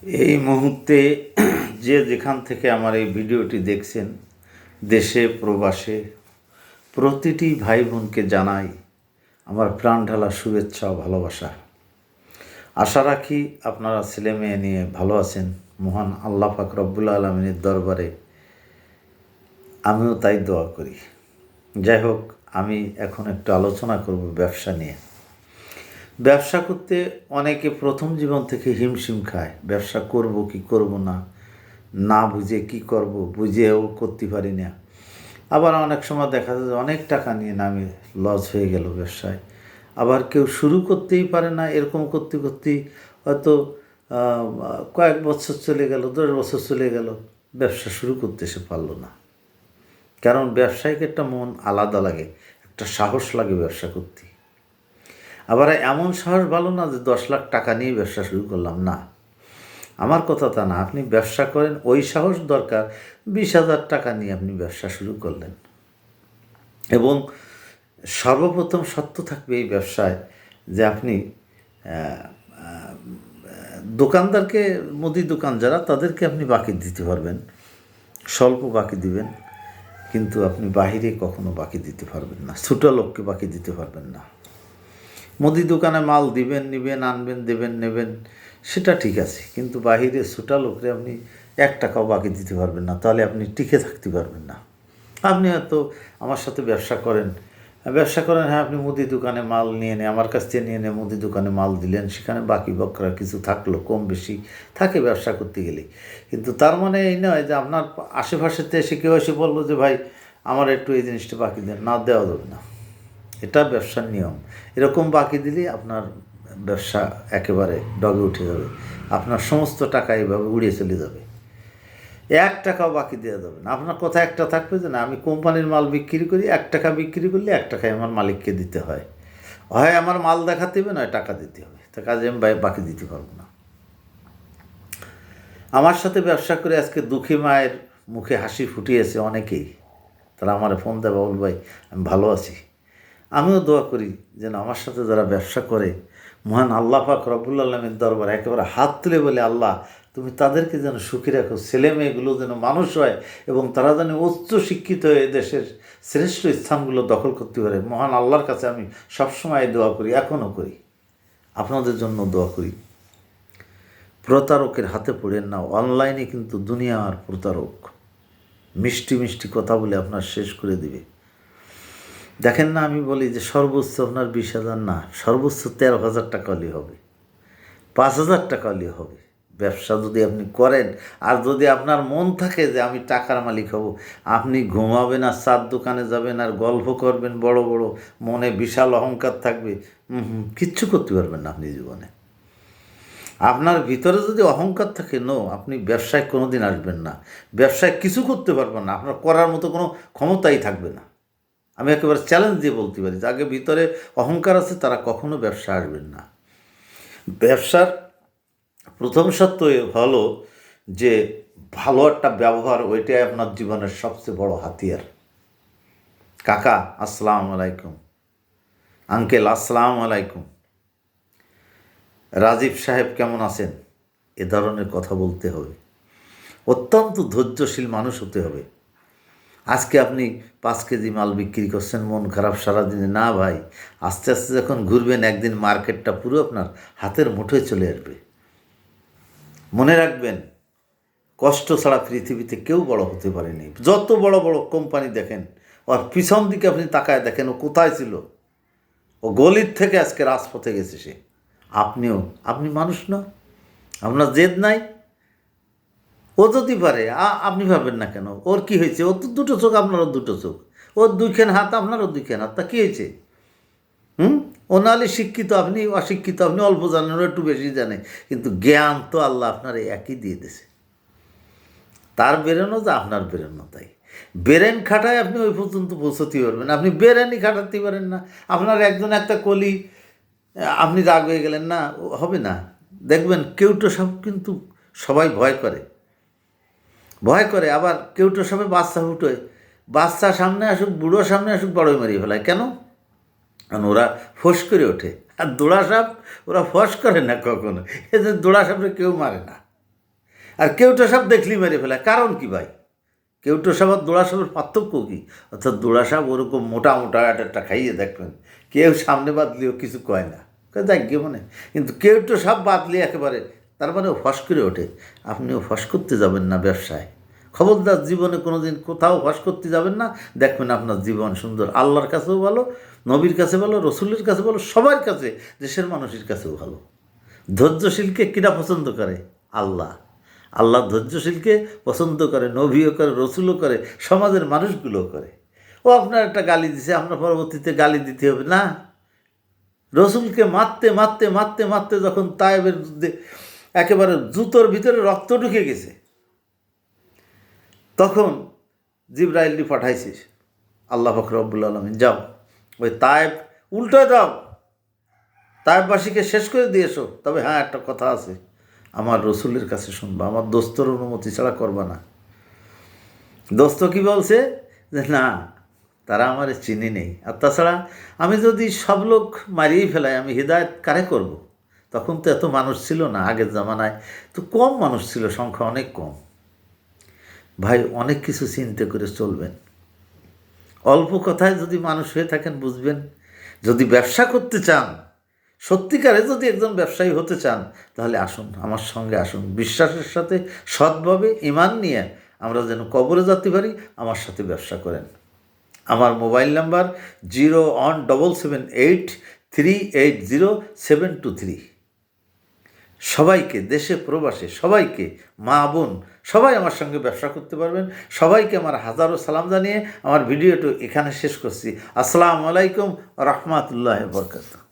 এই মুহূর্তে যে যেখান থেকে আমার এই ভিডিওটি দেখছেন, দেশে প্রবাসে প্রতিটি ভাই বোনকে জানাই আমার প্রাণ ঢালা শুভেচ্ছা ও ভালোবাসা। আশা রাখি আপনারা ছেলে মেয়ে নিয়ে ভালো আছেন। মহান আল্লাহ পাক রব্বুল আলমিনের দরবারে আমিও তাই দোয়া করি। যাই হোক, আমি এখন একটু আলোচনা করব ব্যবসা নিয়ে। ব্যবসা করতে অনেকে প্রথম জীবন থেকে হিমশিম খায়, ব্যবসা করব কি করব না, না বুঝে কি করব, বুঝেও করতে পারি না। আবার অনেক সময় দেখা যায় অনেক টাকা নিয়ে নামে লস হয়ে গেল ব্যবসায়। আবার কেউ শুরু করতেই পারে না, এরকম করতে করতেই হয়তো কয়েক বছর চলে গেল, 10 বছর চলে গেল, ব্যবসা শুরু করতে সে পারলো না। কারণ ব্যবসায়িক একটা মন আলাদা লাগে, একটা সাহস লাগে ব্যবসা করতে। আবার এমন সাহস ভালো না যে 10 লাখ টাকা নিয়ে ব্যবসা শুরু করলাম, না, আমার কথা তা না। আপনি ব্যবসা করেন, ওই সাহস দরকার। 20,000 টাকা নিয়ে আপনি ব্যবসা শুরু করলেন, এবং সর্বপ্রথম সত্য থাকবে এই ব্যবসায় যে আপনি দোকানদারকে, মুদি দোকান যারা, তাদেরকে আপনি বাকি দিতে পারবেন, স্বল্প বাকি দিবেন, কিন্তু আপনি বাহিরে কখনো বাকি দিতে পারবেন না, ছোটো লোককে বাকি দিতে পারবেন না। মুদি দোকানে মাল দিবেন, নিবেন, আনবেন, দেবেন, নেবেন, সেটা ঠিক আছে, কিন্তু বাহিরে ছোটা লোকরে আপনি 1 টাকাও বাকি দিতে পারবেন না, তাহলে আপনি টিকে থাকতে পারবেন না। আপনি হয়তো আমার সাথে ব্যবসা করেন, হ্যাঁ, আপনি মুদি দোকানে মাল নিয়ে আমার কাছ থেকে নিয়ে মুদি দোকানে মাল দিলেন, সেখানে বাকি বকরা কিছু থাকলো, কম বেশি থাকে ব্যবসা করতে গেলে। কিন্তু তার মানে এই নয় যে আপনার আশেপাশেতে এসে কেউ এসে বললো যে ভাই আমার একটু এই জিনিসটা বাকি দেন, না, দেওয়া যাবে না। এটা ব্যবসার নিয়ম। এরকম বাকি দিলে আপনার ব্যবসা একেবারে ডগে উঠে যাবে, আপনার সমস্ত টাকা এইভাবে উড়িয়ে চলে যাবে। 1 টাকাও বাকি দেওয়া যাবে না। আপনার কথা একটা থাকবে যে না, আমি কোম্পানির মাল বিক্রি করি, 1 টাকা বিক্রি করলে 1 টাকায় আমার মালিককে দিতে হয়, হয় আমার মাল দেখাতে হবে, নয় টাকা দিতে হবে, তা কাজে আমি বাকি দিতে পারবো না। আমার সাথে ব্যবসা করে আজকে দুঃখী মায়ের মুখে হাসি ফুটিয়েছে অনেকেই। তারা আমার ফোন দেয়, বাবুল ভাই আমি ভালো আছি। আমিও দোয়া করি যেন আমার সাথে যারা ব্যবসা করে মহান আল্লাহ পাক রব্বুল আলমীর দরবারে একেবারে হাত তুলে বলে, আল্লাহ তুমি তাদেরকে যেন সুখী রাখো, ছেলে মেয়েগুলো যেন মানুষ হয়, এবং তারা যেন উচ্চ শিক্ষিত হয়ে দেশের শ্রেষ্ঠ স্থানগুলো দখল করতে পারে। মহান আল্লাহর কাছে আমি সবসময় দোয়া করি, এখনও করি, আপনাদের জন্য দোয়া করি। প্রতারকের হাতে পড়েন না। অনলাইনে কিন্তু দুনিয়ার প্রতারক মিষ্টি মিষ্টি কথা বলে আপনার শেষ করে দিবে। দেখেন না, আমি বলি যে সর্বোচ্চ আপনার 20,000 না, সর্বোচ্চ 13,000 টাকা হলেই হবে, 5,000 টাকা হলেই হবে। ব্যবসা যদি আপনি করেন, আর যদি আপনার মন থাকে যে আমি টাকার মালিক হব, আপনি ঘুমাবেন আর 4 দোকানে যাবেন আর গল্প করবেন বড় বড়, মনে বিশাল অহংকার থাকবে, কিচ্ছু করতে পারবেন না আপনি জীবনে। আপনার ভিতরে যদি অহংকার থাকে, আপনি ব্যবসায় কোনো দিন আসবেন না, ব্যবসায় কিছু করতে পারবেন না, আপনার করার মতো কোনো ক্ষমতাই থাকবে না। আমি একেবারে চ্যালেঞ্জ দিয়ে বলতে পারি, যাকে ভিতরে অহংকার আছে তারা কখনো ব্যবসা আসবেন না। ব্যবসার প্রথম সত্য হলো যে ভালো একটা ব্যবহার, ওইটাই আপনার জীবনের সবচেয়ে বড় হাতিয়ার। কাকা আসসালামু আলাইকুম, আঙ্কেল আসসালামু আলাইকুম, রাজীব সাহেব কেমন আছেন, এ ধরনের কথা বলতে হবে। অত্যন্ত ধৈর্যশীল মানুষ হতে হবে। আজকে আপনি 5 কেজি মাল বিক্রি করছেন, মন খারাপ সারাদিনে, না ভাই, আস্তে আস্তে যখন ঘুরবেন একদিন মার্কেটটা পুরো আপনার হাতের মুঠোয় চলে আসবে। মনে রাখবেন, কষ্ট ছাড়া পৃথিবীতে কেউ বড় হতে পারেনি। যত বড় বড় কোম্পানি দেখেন, ওর পিছন দিকে আপনি তাকায় দেখেন ও কোথায় ছিল, ও গলির থেকে আজকে রাজপথে গেছে সে। আপনি মানুষ না, আপনার জেদ নাই? ও যদি পারে, আপনি ভাবেন না কেন? ওর কি হয়েছে? ওর তো 2টো চোখ, আপনারও 2টো চোখ, ওর 2খান হাত, আপনারও 2খান হাত, তা কী হয়েছে? ও নাহলে শিক্ষিত, আপনি অশিক্ষিত, আপনি অল্প জানেন, ও একটু বেশি জানে, কিন্তু জ্ঞান তো আল্লাহ আপনার একই দিয়ে দিয়েছে। তার বেরেনও যা, আপনার বেরেনও তাই। বেরেন খাটায় আপনি ওই পর্যন্ত পৌঁছতে পারবেন, আপনি বেরেনই খাটাতে পারেন না। আপনার একজন একটা কলি, আপনি রাগ হয়ে গেলেন, না, হবে না। দেখবেন কেউটো সব কিন্তু সবাই ভয় করে, আবার কেউটো সবে বাচ্চা ফুটোয়, বাচ্চা সামনে আসুক, বুড়ো সামনে আসুক, বড়ই মারিয়ে ফেলায়। কেন? কারণ ওরা ফোঁস করে ওঠে। আর দোড়া সাপ ওরা ফস করে না কখনো, এদের দোড়া সাপে কেউ মারে না। আর কেউটা সাপ দেখলেই মেরে ফেলায়। কারণ কি ভাই? কেউটো সাপ আর দোড়া সাপের পার্থক্য কী? অর্থাৎ দোড়া সাপ ওরকম মোটা মোটা একটা খাইয়ে দেখবেন, কেউ সামনে বাঁধলেও কিছু কয় না, দেখ গিয়ে মানে। কিন্তু কেউটো সাপ বাঁধলে একেবারে তার মানে ও ফস করে ওঠে। আপনিও ফস করতে যাবেন না ব্যবসায়, খবরদার। জীবনে কোনো দিন কোথাও ফস করতে যাবেন না। দেখবেন আপনার জীবন সুন্দর, আল্লাহর কাছেও ভালো, নবীর কাছে ভালো, রসুলের কাছে ভালো, সবার কাছে, দেশের মানুষের কাছেও ভালো। ধৈর্যশীলকে কিনা পছন্দ করে? আল্লাহ। আল্লাহ ধৈর্যশীলকে পছন্দ করে, নবীও করে, রসুলও করে, সমাজের মানুষগুলোও করে। ও আপনার একটা গালি দিছে, আপনার পরবর্তীতে গালি দিতে হবে না। রসুলকে মারতে মারতে মারতে মারতে যখন তায়েবের একেবারে জুতোর ভিতরে রক্ত ঢুকে গেছে, তখন জিবরাইলকে পাঠাইছিস আল্লাহ পাক রব্বুল আলামিন, যাও ওই তায়েব উল্টো দাও, তায়েববাসীকে শেষ করে দিয়েছো। তবে হ্যাঁ, একটা কথা আছে, আমার রসুলের কাছে শুনবা, আমার দোস্তর অনুমতি ছাড়া করবা না। দোস্ত কি বলছে? যে না, তারা আমার চিনি নেই, আর তাছাড়া আমি যদি সব লোক মারিয়েই ফেলাই, আমি হিদায়ত কারে করব? তখন তো এত মানুষ ছিল না, আগের জামানায় তো কম মানুষ ছিল, সংখ্যা অনেক কম। ভাই, অনেক কিছু চিন্তা করে চলবেন। অল্প কথায় যদি মানুষ হয়ে থাকেন বুঝবেন। যদি ব্যবসা করতে চান, সত্যিকারে যদি একজন ব্যবসায়ী হতে চান, তাহলে আসুন, আমার সঙ্গে আসুন, বিশ্বাসের সাথে সৎভাবে ঈমান নিয়ে আমরা যেন কবরে যেতে পারি, আমার সাথে ব্যবসা করেন। আমার মোবাইল নাম্বার 01783807223। সবাইকে, দেশে প্রবাসে সবাইকে, মা বোন সবাই আমার সঙ্গে ব্যবসা করতে পারবেন। সবাইকে আমার হাজারো সালাম জানিয়ে আমার ভিডিওটি এখানে শেষ করছি। আসসালামু আলাইকুম রহমতুল্লাহ বরকাতুহু।